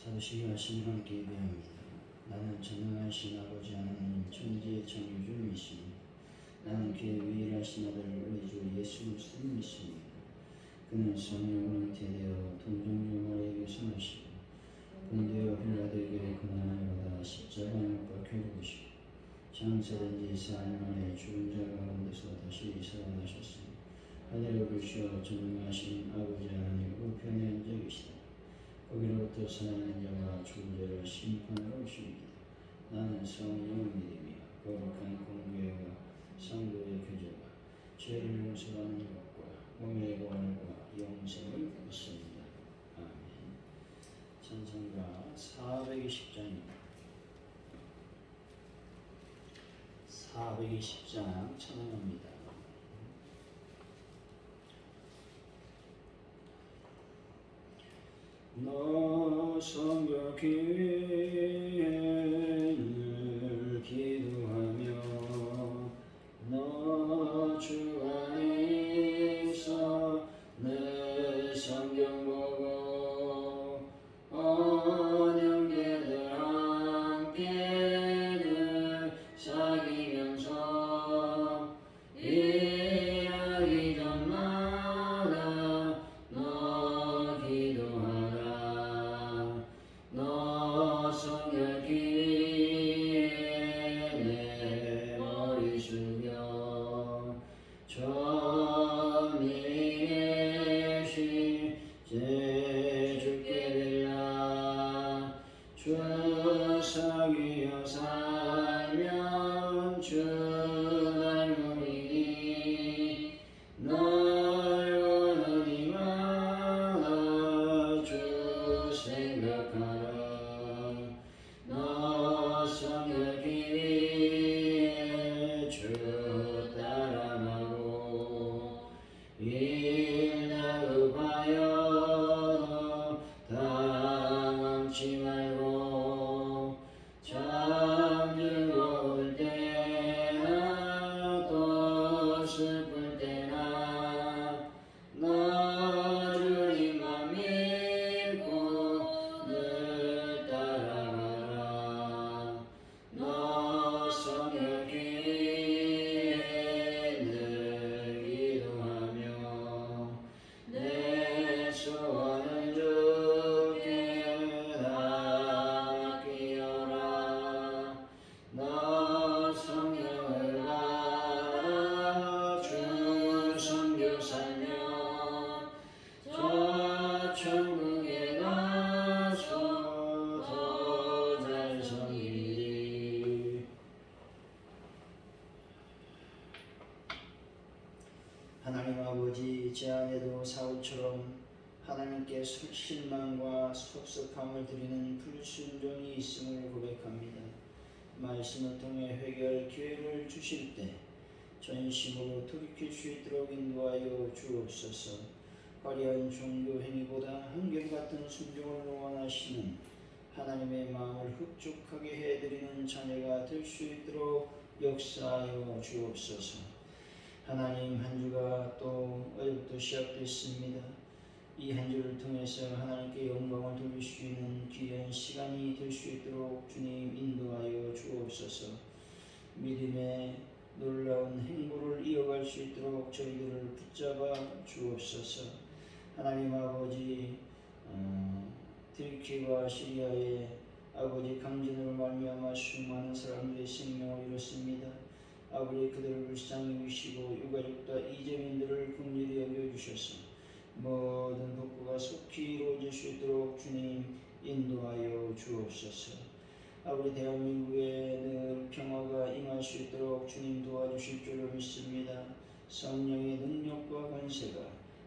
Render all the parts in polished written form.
자부시기 하시니 함께 예배합니다. 나는 전능하신 아버지 하나님 천지의 창조주이시니 나는 그의 유일하신 아들 우리 주 예수 그리스도를 믿습니다. 그는 성령으로 잉태되어 동정녀 마리아에게 성하시고 본디오 빌라도에게 고난을 받아 십자가에 못 박혀 죽으시고 장사된 지 4일 만에 죽은 자 가운데서 다시 살아나셨으니 하늘에 오르시어 전능하신 아버지 하나님 우편에 앉아 계시다. 거기로부터 살아있는 자와 죽은 자를 심판하러 오십니다. 나는 성령을 믿으며 거룩한 공교회와 성도의 교제와 죄를 용서하는 것과 몸의 부활과 영생을 믿습니다. 아멘. 찬송가 420장입니다. 420장 찬양합니다. 너 성결기를 기도하며 너 주 안에 있어 내 성경 보고 언형제들 함께 늘 사귀면서 일하기 전마다 너 기도하라. 너 성결기에 내 머리 숙여 전미의 시제 주께 빌라. 주 사귀어 살면 주 닮으리니 널 원하니마다 주 생각하라. 너 성결기에 주 따라가고 일다급하여 당황치 말고 참 즐거울 때나 또 슬플 때나 너 주님만 믿고 늘 따라가라. 너 성결기에 늘 기도하며 내 소원은 주께 다 맡기어라. 너 성령을 받아 주 섬겨 살면 저 천국에 가서 더 잘 섬기리. 하나님 아버지, 제 안에도 사울처럼 하나님께 실망과 속섭함을 드리는 불순종이 있음을 고백합니다. 말씀을 통해 회개할 기회를 주실 때 전심으로 돌이킬 수 있도록 인도하여 주옵소서. 화려한 종교 행위보다 한결같은 순종을 원하시는 하나님의 마음을 흡족하게 해드리는 자녀가 될 수 있도록 역사하여 주옵소서. 하나님, 한 주가 또 어제부터 시작됐습니다. 이 한 주를 통해서 하나님께 영광을 돌릴 수 있는 귀한 시간이 될 수 있도록 주님 인도하여 주옵소서. 믿음의 놀라운 행보를 이어갈 수 있도록 저희들을 붙잡아 주옵소서. 하나님 아버지, 들키와 시리아의 아버지 강진으로 말미암아 수많은 사람들의 생명을 잃었습니다. 아버지, 그들을 불쌍히 여기시고 유가족과 이재민들을 긍휼히 여겨주셔서 모든 복구가 속히 이루어질 수 있도록 주님 인도하여 주옵소서. 아버지, 대한민국에 늘 평화가 임할 수 있도록 주님 도와주실 줄로 믿습니다. 성령의 능력과 권세가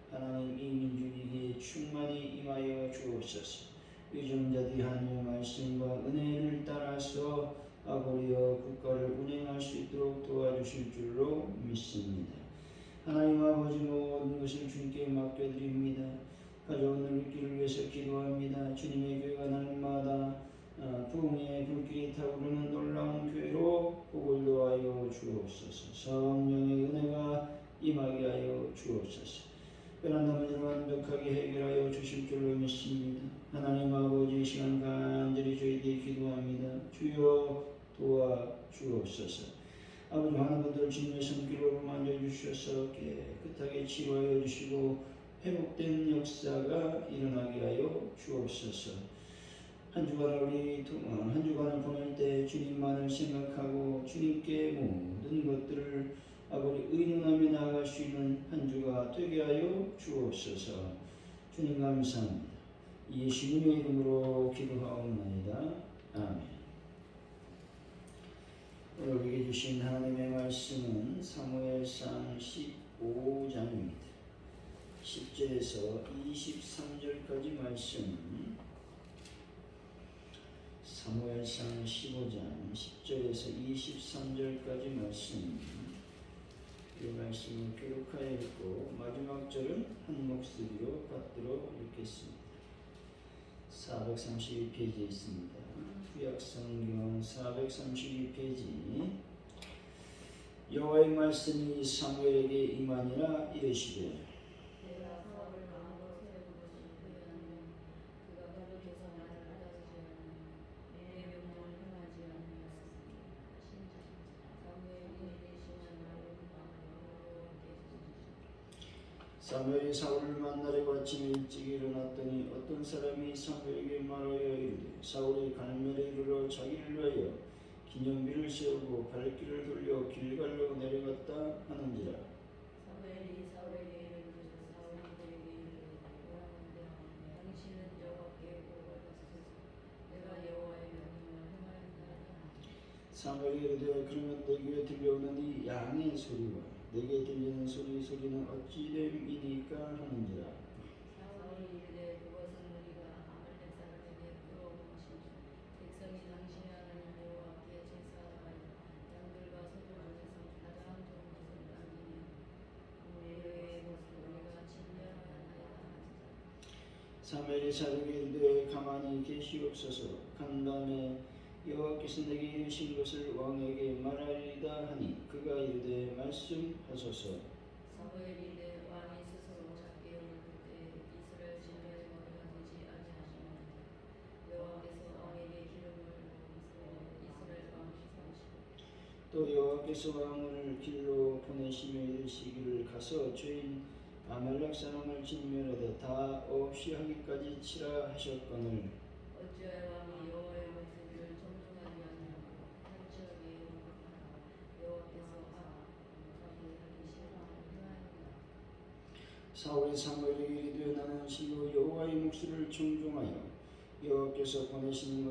하나님 이 민족에게 충만히 임하여 주옵소서. 유정자들이 하나님의 말씀과 은혜를 따라서 아버지여 국가를 운행할 수 있도록 도와주실 줄로 믿습니다. 하나님 아버지, 모든 것을 주님께 맡겨드립니다. 가져온 길을 위해서 기도합니다. 주님의 교회가 날마다 부흥의 불길이 타오르는 놀라운 교회로 복을 도하여 주옵소서. 성령의 은혜가 임하게 하여 주옵소서. 변한 문제를 완벽하게 해결하여 주실 줄로 믿습니다. 하나님 아버지, 이 시간 주옵소서. 아버지 많은 분들 주님의 손길로 만져주셔서 깨끗하게 치료하여 주시고 회복된 역사가 일어나게 하여 주옵소서. 한 주간을 보낼 때 주님만을 생각하고 주님께 모든 것들을 아버지 의논하며 나아갈 수 있는 한 주가 되게 하여 주옵소서. 주님 감사합니다. 예수님의 이름으로 기도하옵나이다. 아멘. 오늘 우리에게 주신 하나님의 말씀은 사무엘상 15장입니다. 10절에서 23절까지 말씀. 사무엘상 15장 10절에서 23절까지 말씀. 이 말씀을 기록하여 읽고 마지막 절은 한 목소리로 받들어 읽겠습니다. 432페이지에 있습니다. 구약성경 432페이지. 여호와의 말씀이 사무엘에게 임하니라 이르시되 사무엘이 사울을 만나려고 아침에 일찍 일어났더니 어떤 사람이 사무엘에게 말하여 이르되 사울이 갈멜에 이르러 자기를 위하여 기념비를 세우고 발길을 돌려 길갈로 내려갔다 하는지라. 사무엘이 사울에게 이르되 사울이 그에게 이르되 원하건대 당신은 여호와께 보고를 받으소서. 내가 여호와의 명령을 행하였나이다. 사무엘이 이르되 그러면 내 귀에 들려오는 이 양의 소리와 내게 들리는 소리는 어찌 됨이니까 하는지라. 사울이 이르되 그것은 우리가 아말렉 사람에게 끌어온 것이니 백성이 당신의 하나님 여호와께 제사하여 양들과 소들 중에서 가장 좋은 것을 남기며 우리의 것을 우리가 진멸하였나이다. 사무엘이 사독에게 이르되 가만히 계시옵소서. 간 다음에 여호와께서 내게 이르신 것을 왕에게 말하리이다 하니 그가 이르되 말씀하소서. 사무엘이 이르되 왕이 스스로 작게 여길 때 이스라엘 진멸의 머리가 되지 아니하시나이다. 여호와께서 왕에게 기름을 부으시고 이스라엘 왕이 삼으시고 또 여호와께서 왕을 길로 보내시며 이르시기를 가서 죄인 아말렉 사람을 진멸하되 다 없이 하기까지 치라 하셨거늘 어찌하여 왕이 여호와의 목소리를 존중하지 아니하고 탈취하게 용납하나 여호와께서 자기 하기 싫어하는 행하였나이다. 사울이 사무엘에게 이르되 나는 실로 여호와의 목소리를 존중하여 여호와께서 보내신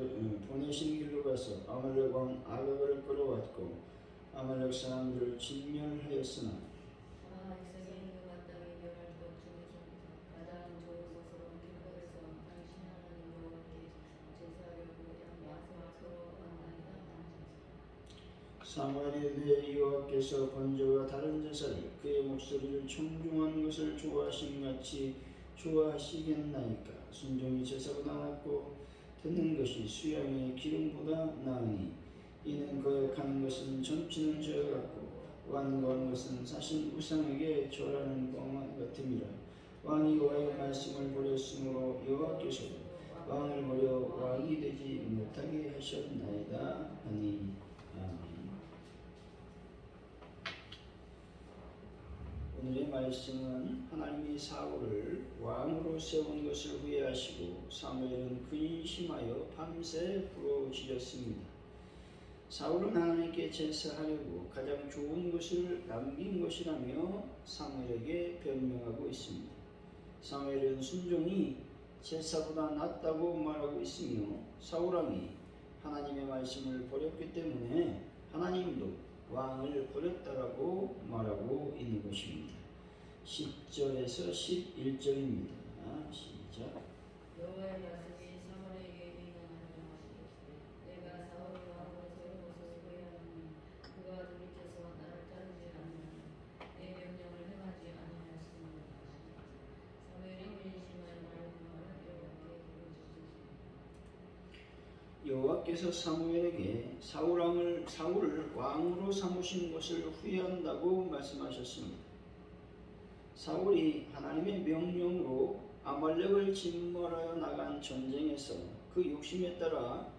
길로 가서 아말렉 왕 아각을 끌어왔고 아말렉 사람들을 진멸하였으나 백성이 그가 땅에 멸할 것 중에서 가장 좋은 것으로 길거리에서 당신 하나님 여호와께 제사하려고 양과 소를 끌어왔나이다. 사무엘이 이르되 여호와께서 번제와 다른 제사를 그의 목소리를 청중한 것을 좋아하신 같이 좋아하시겠나이까. 순종이 제사보다 낫고 듣는 것이 수양의 기름보다 나으니 이는 거역하는 것은 점치는 죄 같고 완고한 것은 사신 우상에게 절하는 뻥 같음이라. 왕이 여호와의 말씀을 버렸으므로 여호와께서 왕을 버려 왕이 되지 못하게 하셨나이다 하니. 아멘. 오늘의 말씀은 하나님이 사울을 왕으로 세운 것을 후회하시고 사무엘은 근심하여 밤새 부르짖었습니다. 사울은 하나님께 제사하려고 가장 좋은 것을 남긴 것이라며 사무엘에게 변명하고 있습니다. 사무엘은 순종이 제사보다 낫다고 말하고 있으며 사울왕이 하나님의 말씀을 버렸기 때문에 하나님도 왕을 버렸다라고 말하고 있는 것입니다. 10절에서 11절입니다. 시작. 여호와의 말씀이 사무엘에게 임하여 하시되 내가 사울을 왕으로 세운 것을 후회하노니 그가 돌이켜서 나를 따르지 아니하며 내 명령을 행하지 아니하였습니다. 사무엘이 근심하여 말한 말을 여호와께 부르짖으시니 여호와께서 사무엘에게 사울을 왕으로 삼으신 것을 후회한다고 말씀하셨습니다. 사울이 하나님의 명령으로 아말렉을 진멸하여 나간 전쟁에서 그 욕심에 따라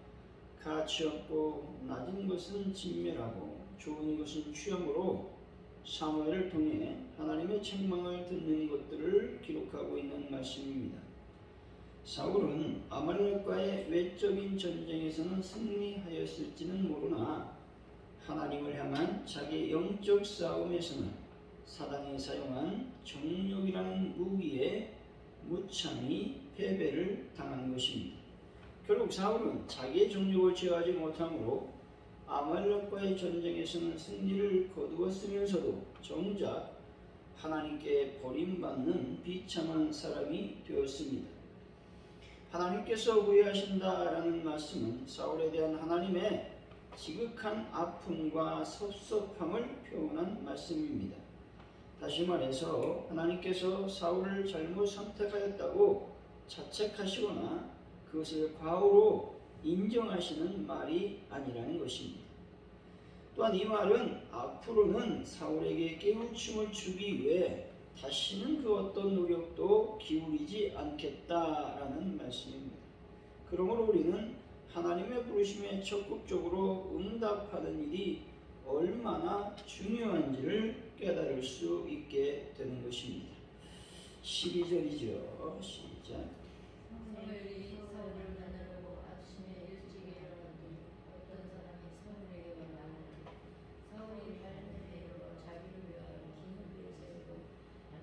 가치 없고 낮은 것은 진멸하고 좋은 것은 취함으로 사무엘을 통해 하나님의 책망을 듣는 것들을 기록하고 있는 말씀입니다. 사울은 아말렉과의 외적인 전쟁에서는 승리하였을지는 모르나 하나님을 향한 자기 영적 싸움에서는 사단이 사용한 정욕이라는 무기에 무참히 패배를 당한 것입니다. 결국 사울은 자기의 정욕을 제어하지 못함으로 아말렉과의 전쟁에서는 승리를 거두었으면서도 정작 하나님께 버림받는 비참한 사람이 되었습니다. 하나님께서 후회하신다라는 말씀은 사울에 대한 하나님의 지극한 아픔과 섭섭함을 표현한 말씀입니다. 다시 말해서 하나님께서 사울을 잘못 선택하였다고 자책하시거나 그것을 과오로 인정하시는 말이 아니라는 것입니다. 또한 이 말은 앞으로는 사울에게 깨우침을 주기 위해 다시는 그 어떤 노력도 기울이지 않겠다라는 말씀입니다. 그러므로 우리는 하나님의 부르심에 적극적으로 응답하는 일이 얼마나 중요한지를 깨달을 수 있게 되는 것입니다. 12절이죠. 시작. 사무엘이 사울을 만나려고 아침에 일찍 일어나더니 어떤 사람이 사울에게 말하되 사울이 갈멜에 이르러 자기를 위하여 기념비를 세우고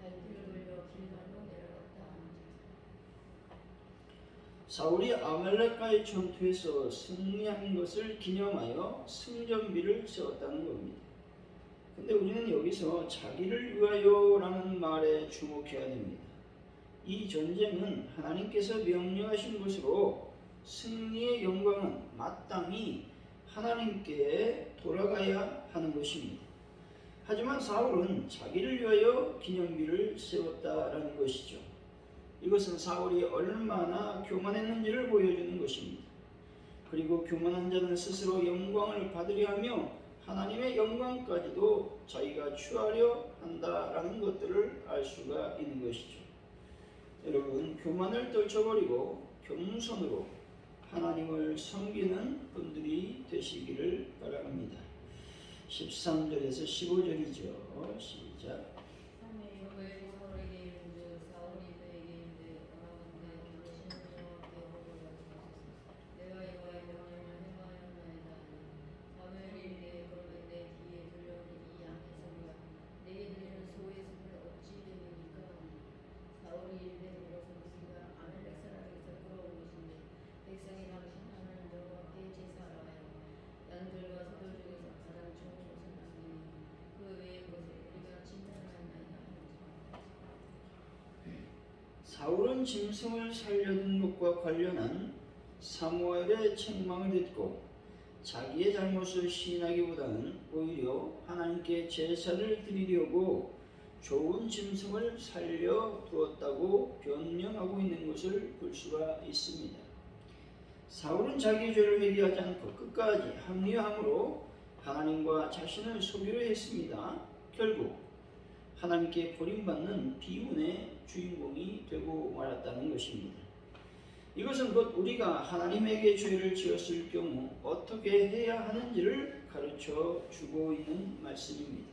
발길을 돌려 길갈로 내려갔다 하는 사울이 아말렉과의 전투에서 승리한 것을 기념하여 승전비를 세웠다는 겁니다. 근데 우리는 여기서 자기를 위하여라는 말에 주목해야 됩니다. 이 전쟁은 하나님께서 명령하신 것으로 승리의 영광은 마땅히 하나님께 돌아가야 하는 것입니다. 하지만 사울은 자기를 위하여 기념비를 세웠다라는 것이죠. 이것은 사울이 얼마나 교만했는지를 보여주는 것입니다. 그리고 교만한 자는 스스로 영광을 받으려 하며 하나님의 영광까지도 자기가 취하려 한다라는 것들을 알 수가 있는 것이죠. 여러분, 교만을 떨쳐버리고 겸손으로 하나님을 섬기는 분들이 되시기를 바랍니다. 13절에서 15절이죠. 시작. 사무엘이 사울에게 이른즉 사울이 그에게 이르되 원하건대 당신은 여호와께 보고하소서. 내가 여호와의 명령을 행하였나이다 하니 사무엘이 이르되 그러면 내 뒤에 들려오는 이 양의 소리가 내게 들리는 소의 소리를 어찌 들으니까 하니 사울이 이르되 그것은 우리가 아말렉 사람에게서 끌어온 것인데 백성이 당신 하나님 여호와께 제사하라 하여 양들과 소들 중에서 가장 좋은 것을 남기니 그 외의 것을 우리가 진멸하였나이다 하는지라. 사울은 짐승을 살려둔 것과 관련한 사무엘의 책망을 듣고 자기의 잘못을 시인하기보다는 오히려 하나님께 제사를 드리려고 좋은 짐승을 살려두었다고 변명하고 있는 것을 볼 수가 있습니다. 사울은 자기의 죄를 회개하지 않고 끝까지 합리화함으로 하나님과 자신을 속이려 했습니다. 결국 하나님께 버림받는 비운의 주인공이 되고 말았다는 것입니다. 이것은 곧 우리가 하나님에게 죄를 지었을 경우 어떻게 해야 하는지를 가르쳐 주고 있는 말씀입니다.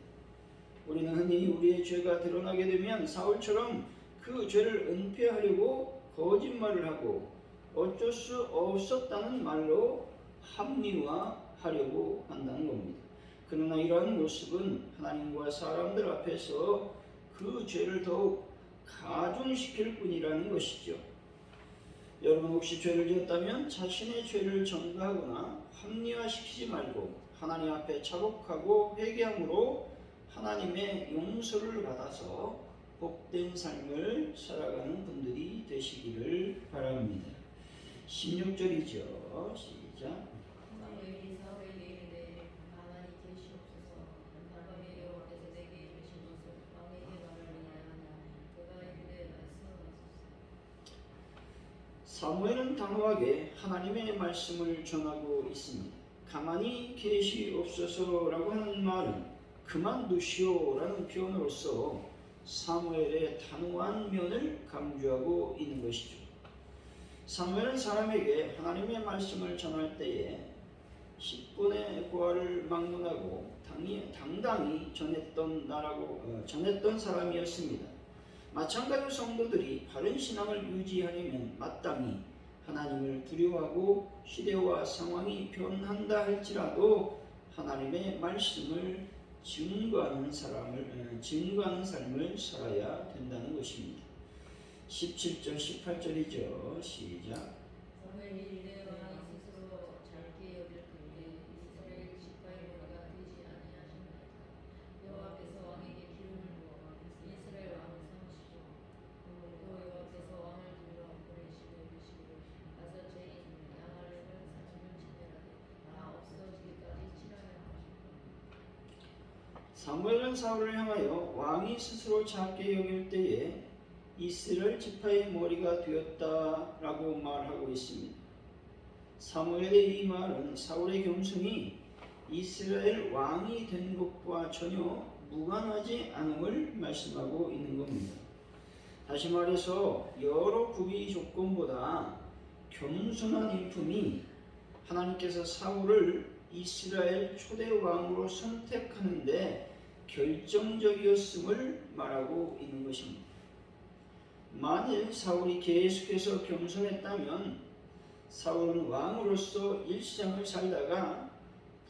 우리는 흔히 우리의 죄가 드러나게 되면 사울처럼 그 죄를 은폐하려고 거짓말을 하고 어쩔 수 없었다는 말로 합리화하려고 한다는 겁니다. 그러나 이러한 모습은 하나님과 사람들 앞에서 그 죄를 더욱 가중시킬 뿐이라는 것이죠. 여러분 혹시 죄를 지었다면 자신의 죄를 전가하거나 합리화시키지 말고 하나님 앞에 자복하고 회개함으로 하나님의 용서를 받아서 복된 삶을 살아가는 분들이 되시기를 바랍니다. 16절이죠. 시작. 사무엘이 사울에게 이르되 가만히 계시옵소서. 밤밤에 여호와께서 내게 이르신 것을 왕에게 말하리냐 하냐. 그가 이르되 말씀하소서. 사무엘은 단호하게 하나님의 말씀을 전하고 있습니다. 가만히 계시옵소서라고 하는 말은 그만두시오라는 표현으로서 사무엘의 단호한 면을 강조하고 있는 것이죠. 사무엘은 사람에게 하나님의 말씀을 전할 때에 10분의 고아를 막론하고 당당히 전했던 사람이었습니다. 마찬가지로 성도들이 바른 신앙을 유지하려면 마땅히 하나님을 두려워하고 시대와 상황이 변한다 할지라도 하나님의 말씀을 증거하는 삶을 살아야 된다는 것입니다. 17절 18절이죠. 시작. 사무엘이 이르되 왕이 스스로 잘게 여길 그에게 이스라엘 지파의 머리가 되지 아니하셨나이까. 여호와께서 왕에게 기름을 부어 이스라엘 왕을 삼으시고 또 여호와께서 왕을 들어 보내시고 이르시기를 가서 죄인 양아래를 40년 지내라되 다 없어지기까지 치라며 하시고. 사무엘은 사울을 향하여 왕이 스스로 작게 여길 때에 이스라엘 지파의 머리가 되었다라고 말하고 있습니다. 사무엘의 이 말은 사울의 겸손이 이스라엘 왕이 된 것과 전혀 무관하지 않음을 말씀하고 있는 겁니다. 다시 말해서 여러 구비 조건보다 겸손한 일품이 하나님께서 사울을 이스라엘 초대 왕으로 선택하는데 결정적이었음을 말하고 있는 것입니다. 만일 사울이 계속해서 겸손했다면 사울은 왕으로서 일상을 살다가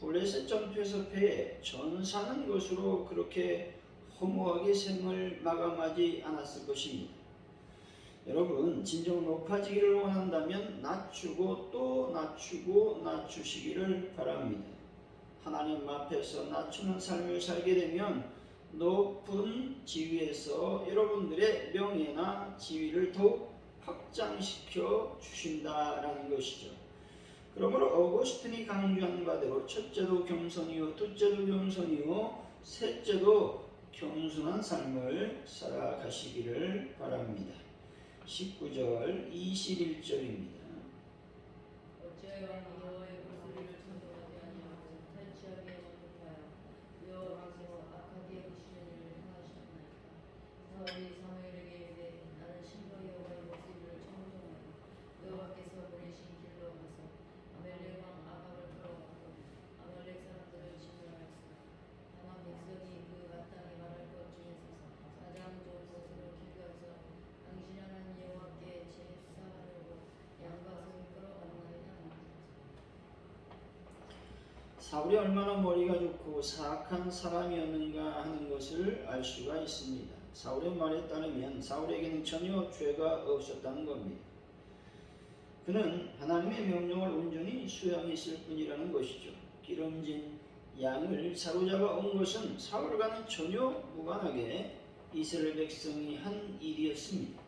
블레셋 전투에서 패해 전사하는 것으로 그렇게 허무하게 생을 마감하지 않았을 것입니다. 여러분, 진정 높아지기를 원한다면 낮추고 또 낮추시기를 바랍니다. 하나님 앞에서 낮추는 삶을 살게 되면 높은 지위에서 여러분들의 명예나 지위를 더욱 확장시켜 주신다라는 것이죠. 그러므로 어거스틴이 강조한 바대로 첫째도 겸손이요, 둘째도 겸손이요, 셋째도 겸손한 삶을 살아가시기를 바랍니다. 19절 21절입니다. 어찌하여 왕이 여호와의 목소리를 청종하지 아니하고 탈취하기에 만족하여 여호와께서 악하게 하시는 일을 행하셨나이까. 사울이 사무엘에게 이르되 나는 실로 여호와의 목소리를 청종하여 여호와께서 보내신 길로 가서 아말렉 왕 아합을 끌어왔고 아말렉 사람들을 진멸하였으나 다만 백성이 그 마땅히 말할 것 중에서 가장 좋은 것으로 길가에서 당신이 하나님 여호와께 제사하려고 양과 소를 끌어갔나이다. 사울이 얼마나 머리가 좋고 사악한 사람이었는가 하는 것을 알 수가 있습니다. 사울의 말에 따르면 사울에게는 전혀 죄가 없었다는 겁니다. 그는 하나님의 명령을 온전히 수행했을 뿐이라는 것이죠. 기름진 양을 사로잡아 온 것은 사울과는 전혀 무관하게 이스라엘 백성이 한 일이었습니다.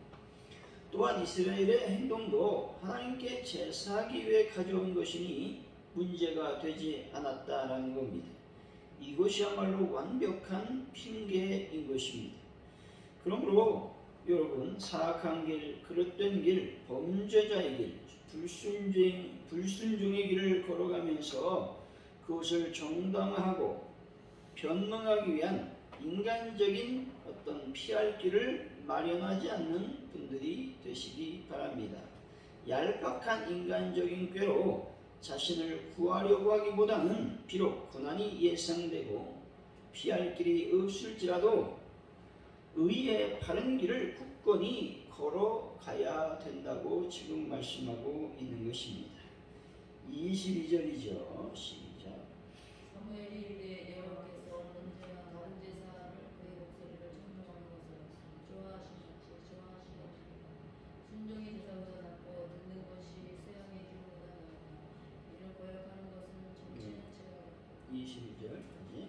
또한 이스라엘의 행동도 하나님께 제사하기 위해 가져온 것이니 문제가 되지 않았다라는 겁니다. 이것이야말로 완벽한 핑계인 것입니다. 그러므로 여러분, 사악한 길, 그릇된 길, 범죄자의 길, 불순종의 길을 걸어가면서 그것을 정당화하고 변명하기 위한 인간적인 어떤 피할 길을 마련하지 않는 분들이 되시기 바랍니다. 얄팍한 인간적인 꾀로 자신을 구하려고 하기보다는 비록 고난이 예상되고 피할 길이 없을지라도 의의 바른 길을 굳건히 걸어가야 된다고 지금 말씀하고 있는 것입니다. 22절이죠. 시작. 사무엘이 이르되 여호와께서 번제와 다른 제사를 그의 목소리를 청종하는 것을 좋아하시는지 순종이 제사보다 낫고 듣는 것이 수양의 기름보다 나으니 이를 거역하는 것은 정치는 죄가. 22절까지.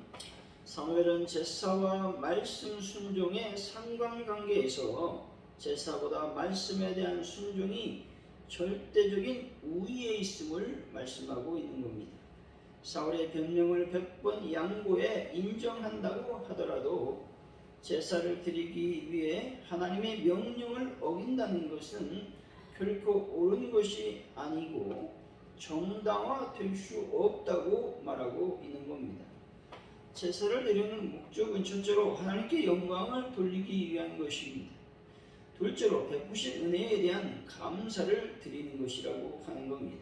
사무엘은 제사와 말씀 순종의 상관관계에서 제사보다 말씀에 대한 순종이 절대적인 우위에 있음을 말씀하고 있는 겁니다. 사울의 변명을 100번 양보해 인정한다고 하더라도 제사를 드리기 위해 하나님의 명령을 어긴다는 것은 결코 옳은 것이 아니고 정당화될 수 없다고 말하고 있는 겁니다. 제사를 드리는 목적은 첫째로 하나님께 영광을 돌리기 위한 것입니다. 둘째로 베푸신 은혜에 대한 감사를 드리는 것이라고 하는 겁니다.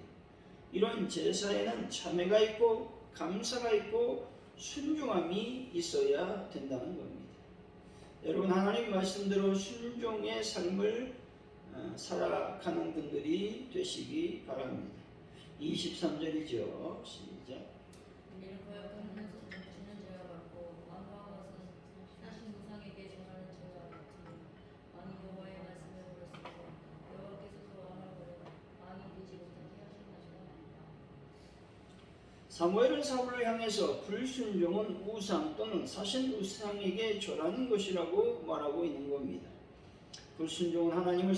이런 제사에는 참회가 있고 감사가 있고 순종함이 있어야 된다는 겁니다. 여러분, 하나님 말씀대로 순종의 삶을 살아가는 분들이 되시기 바랍니다. 23절이죠. 시작. 이는 거역하는 주는 죄가 받고 왕과 사신 우상에게 절하는 죄가 받으니 왕이 여호와의 말씀을 버렸으므로 여호와께서도 왕을 버려 왕이 되지 못하게 하셨나이다. 사무엘은 사울을 향해서 불순종은 우상 또는 사신 우상에게 절하는 것이라고 말하고 있는 겁니다. 불순종은 하나님을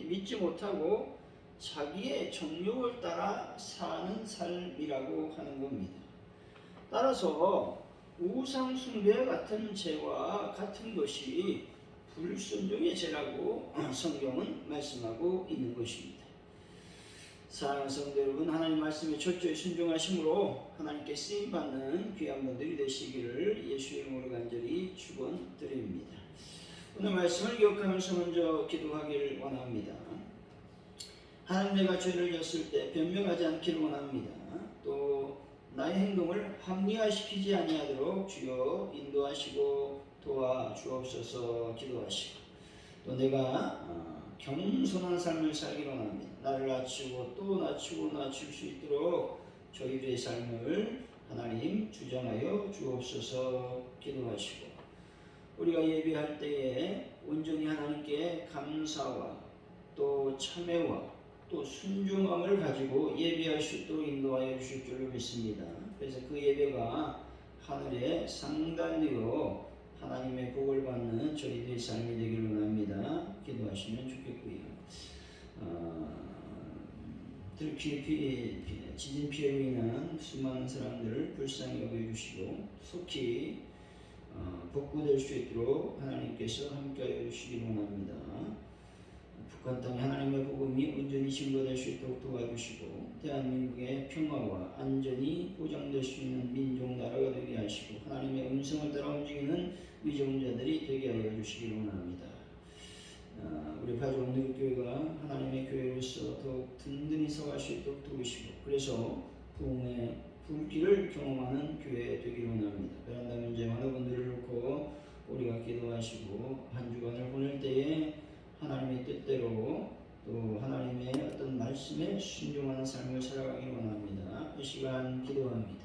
믿지 못하고 자기의 정욕을 따라 사는 삶이라고 하는 겁니다. 따라서 우상 숭배 같은 죄와 같은 것이 불순종의 죄라고 성경은 말씀하고 있는 것입니다. 사랑하는 성도 여러분, 하나님 말씀에 철저히 순종하심으로 하나님께 쓰임받는 귀한 분들이 되시기를 예수의 이름으로 간절히 축원드립니다. 오늘 말씀을 기억하면서 먼저 기도하기를 원합니다. 하나님, 내가 죄를 졌을 때 변명하지 않기를 원합니다. 또 나의 행동을 합리화시키지 아니하도록 주여 인도하시고 도와주옵소서 기도하시고, 또 내가 겸손한 삶을 살기를 원합니다. 나를 낮추고 또 낮추고 낮출 수 있도록 저희들의 삶을 하나님 주장하여 주옵소서 기도하시고, 우리가 예배할 때에 온전히 하나님께 감사와 또 참회와 또 순종함을 가지고 예배할 수 있도록 인도하여 주실 줄로 믿습니다. 그래서 그 예배가 하늘에 상달되어 하나님의 복을 받는 저희들의 삶이 되기를 원합니다. 기도하시면 좋겠고요. 지진 피해로 인한 수많은 사람들을 불쌍히 여겨주시고 속히 복구될 수 있도록 하나님께서 함께하여 주시기를 원합니다. 북한 땅에 하나님의 복음이 온전히 증거될 수 있도록 도와주시고, 대한민국의 평화와 안전이 보장될 수 있는 민족 나라가 되게 하시고, 하나님의 음성을 따라 움직이는 위정자들이 되게 하여 주시기를 원합니다. 우리 가족원들교회가 하나님의 교회로서 더욱 든든히 서갈 수 있도록 도우시고, 그래서 부흥의 불길을 경험하는 교회 되기를 원합니다. 베란다 문제 많은 분들을 놓고 우리가 기도하시고 한 주간을 보낼 때에 하나님의 뜻대로 또 하나님의 어떤 말씀에 순종하는 삶을 살아가기를 원합니다. 이 시간 기도합니다.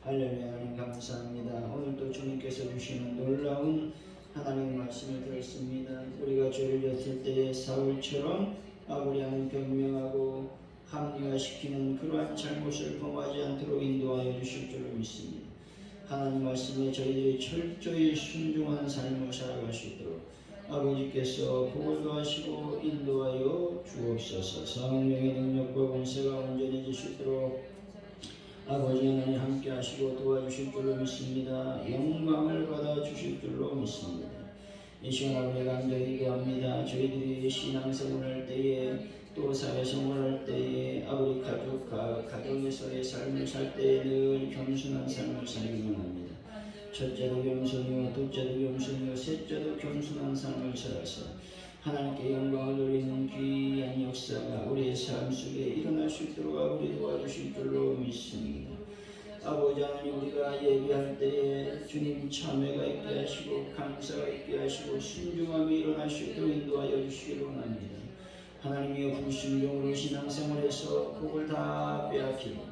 할렐루야. 하나님 감사합니다. 오늘도 주님께서 주시는 놀라운 하나님의 말씀을 들었습니다. 우리가 죄를 졌을 때에 사울처럼 아버지와는 변명하고 합리화시키는 그러한 잘못을 범하지 않도록 인도하여 주실 줄로 믿습니다. 하나님 말씀에 저희들이 철저히 순종하는 삶을 살아갈 수 있도록 아버지께서 복을 더하시고 인도하여 주옵소서. 성령의 능력과 권세가 온전해질 수 있도록 아버지 하나님 함께 하시고 도와주실 줄로 믿습니다. 영광을 받아 주실 줄로 믿습니다. 이 시간 아버지 간절히 기도합니다. 저희들이 신앙생활을 할 때에 또 사회생활을 할 때에 아버지 가정에서의 삶을 살 때에 늘 겸손한 삶을 살기를 원합니다. 첫째도 겸손이요 둘째도 겸손이요 셋째도 겸손한 삶을 살아서 하나님께 영광을 돌리는 귀한 역사가 우리의 삶 속에 일어날 수 있도록 아버지 도와주실 줄로 믿습니다. 아버지 하나님, 우리가 예배할 때에 주님 참회가 있게 하시고 감사가 있게 하시고 순종함이 일어날 수 있도록 인도하여 주시기를 원합니다. 하나님이여, 불순종으로 신앙생활에서 복을 다 빼앗기고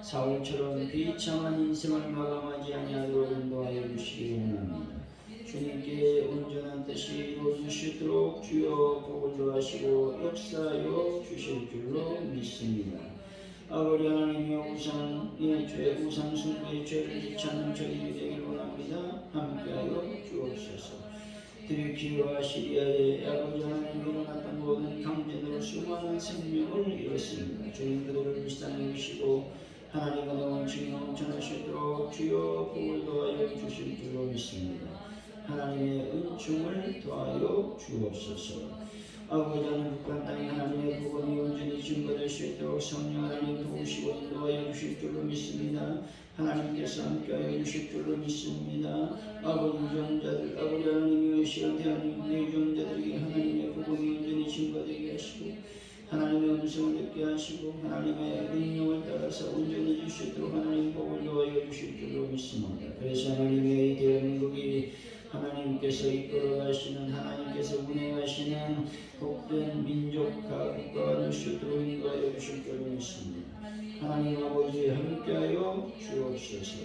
사울처럼 비참한 인생을 마감하지 아니하도록 인도하여 주시기 원합니다. 주님께 온전한 뜻이 이루어지시도록 주여 복을 더하시고 역사하여 주실 줄로 믿습니다. 아버지 하나님이여, 우상의 죄, 우상 숭배의 죄를 짓지 않는 저희들이 되길 원합니다. 함께하여 주옵소서. 드리키와 시리아의 아버지 하나님, 일어났던 모든 강진으로 수많은 생명을 잃었습니다. 주님 그들을 불쌍히 여기시고 하나님과 넘치게 넘쳐나시도록 주여 복을 더하여 주실 줄로 믿습니다. 하나님의 은총을 더하여 주옵소서. 아버지 하나님, 북한 땅에 하나님의 복음이 온전히 증거될 수 있도록 성령 하나님 도우시고 인도하여 주실 줄로 믿습니다. 하나님께서 함께하여 주실 줄로 믿습니다. 아버지 유정자들, 아버지 하나님의 시간 대한민국의 유정자들에게 하나님의 복음이 온전히 증거되게 하시고 하나님의 음성을 듣게 하시고 하나님의 능력을 따라서 운전해 주실 수 있도록 하나님 복을 도와여 주실 줄로 믿습니다. 그래서 하나님의 이 대한민국이 하나님께서 이끌어 가시는 하나님께서 운행하시는 복된 민족과 국가가 될 수 있도록 인도하여 주실 줄로 믿습니다. 하나님 아버지 함께하여 주옵소서.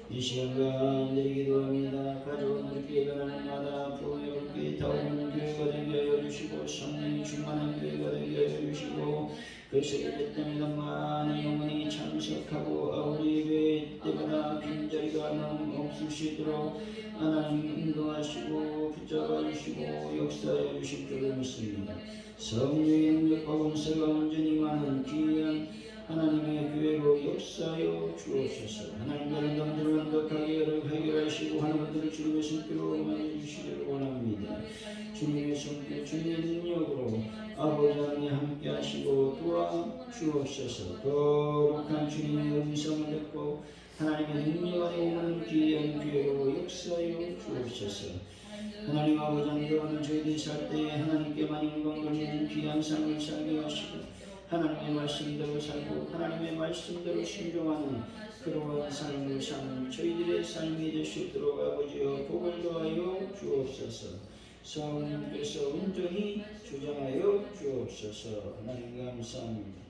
이 시간 가운데 기도합니다. 가져온 우리 교회가 날마다 풍요롭게 타오르는 교회가 되게 하여 주시고 성령이 충만한 교회가 되게 하여 주시고 그 세계 때마다 많은 영혼이 참석하고 아버지 예배 때마다 빈자리가 너무 없을 수 있도록 하나님 인도하시고 붙잡아 주시고 역사해 주실 줄을 믿습니다. 성령의 능력과 권세가 온전히 많은 귀한 하나님의 교회로 역사하여 주옵소서. 하나님 다른 담들을 완벽하게 해결하시고 하나님들을 주님의 손길로 만져주시기를 원합니다. 주님의 손길, 주님의 능력으로 아버지 하나님 함께 하시고 도와주옵소서. 거룩한 주님의 음성을 듣고 하나님의 능력 안에 오는 귀한 교회로 역사하여 주옵소서. 하나님 아버지 하나님 저희들이 살 때에 하나님께만 영광 돌리는 귀한 삶을 살게 하시고 하나님의 말씀대로 살고 하나님의 말씀대로 순종하는 그러한 삶을 사는 저희들의 삶이 될 수 있도록 아버지여 복을 더하여 주옵소서. 성령께서 온전히 주장하여 주옵소서. 하나님 감사합니다.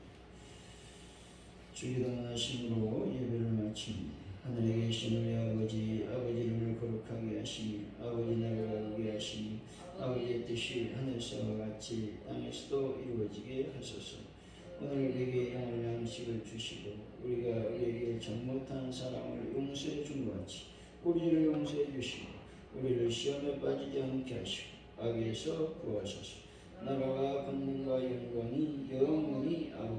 주기도문 하심으로 예배를 마칩니다. 하늘에 계신 우리 아버지, 아버지를 거룩하게 하시며 아버지 나라가 오게 하시며 아버지의 뜻이 하늘에서와 같이 땅에서도 이루어지게 하소서. 오늘 우리에게 일용할 양식을 주시고 우리가 우리에게 잘못한 사람을 용서해 준 것 같이 우리를 용서해 주시고 우리를 시험에 빠지지 않게 하시고 악에서 구하소서. 나라와 권능과 영광이 영원히 아버지